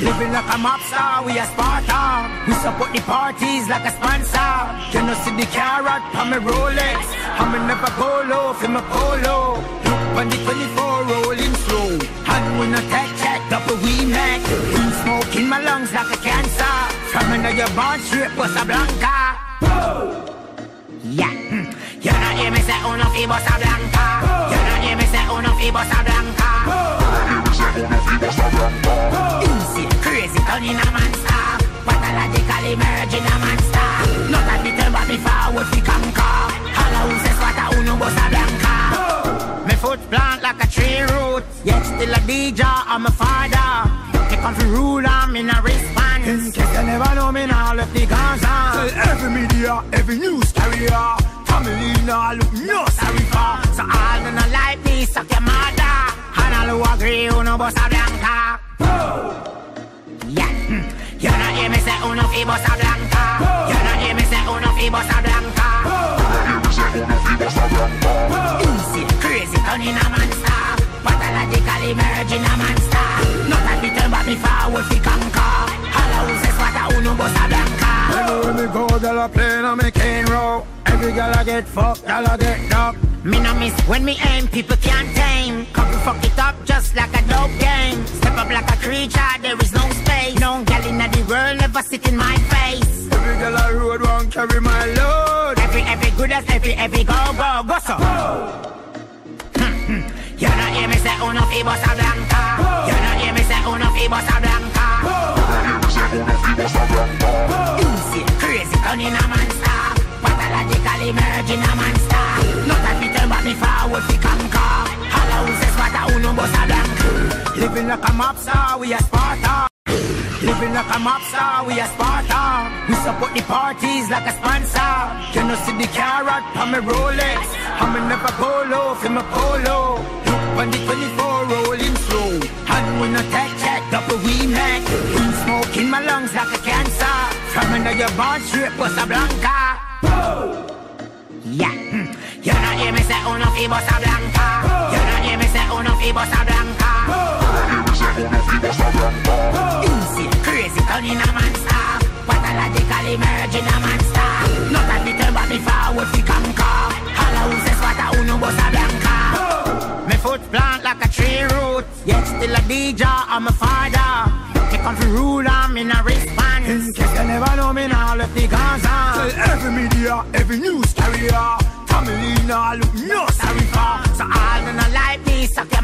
Living like a mob star, we a Sparta. We support the parties like a sponsor. You know see the carrot from me Rolex. I'ma never go low for my polo. Look on the 24 rolling slow. And we no tech check, double we make. We smoke in my lungs like a cancer. From another born straight Bossa Blanca. Yeah, you don't hear me say uno fi Bossa Blanca. You don't hear me say uno fi Bossa Blanca. Easy, crazy, turning a monster. Pathologically merging a monster. Not a bit but me forward fi conquer. All who says what a uno Bossa Blanca. Me foot plant like a tree root. Yet still a DJ, I'm a father. Me come fi rule and me no response. In case you never know me now left the guns on. Tell every media, every news carrier. Family now look no sorry for. So all who no like me suck your mother. And all who agree uno Bossa Blanca. Yeah, you don't hear me say uno fi Bossa Blanca. You don't hear me say uno fi Bossa Blanca. Easy, crazy, turning a monster. Pathologically merging a monster. Not a bit but me forward fi conquer. All who says what a uno Bossa Blanca. When me go, girl a plane on me cane row. Every girl I get fucked, girl I get knocked. Me no miss when me aim, people can't tame. Come to fuck it up just like a dope game. Step up like a creature, there is no space. No girl in the world never sit in my face. Every girl I road won't carry my load. Every good as every go so. You don't hear me say uno fi Bossa Blanca. You don't hear me say uno fi Bossa Blanca. Easy, crazy, turning a monster. Pathologically merging a monster. Not a bit but me forward fi conquer. All who says what a uno Bossa Blanca. Living like a mob star, we a Sparta. Living like a mob star, we a Sparta. We support the parties like a sponsor. You know see the carrot from me Rolex. I'ma never go low for my polo. Look on the 24 rolling slow. And we no tech check, double we make. We smoke in my lungs like a cancer. From another born straight Bossa Blanca. Yeah, you don't hear me say uno fi Bossa Blanca. You don't hear me say uno fi Bossa Blanca. Easy, crazy, turning a monster. Pathologically merging a monster. Not a bit but me forward fi conquer. All who says what a uno Bossa Blanca. Me foot plant like a tree root. Yet still a DJ, I'm a father. Me come fi rule and me no response. In case you never know me now left the guns on. Tell every media, every news carrier. Family now look no sorry for. So all who no like me suck your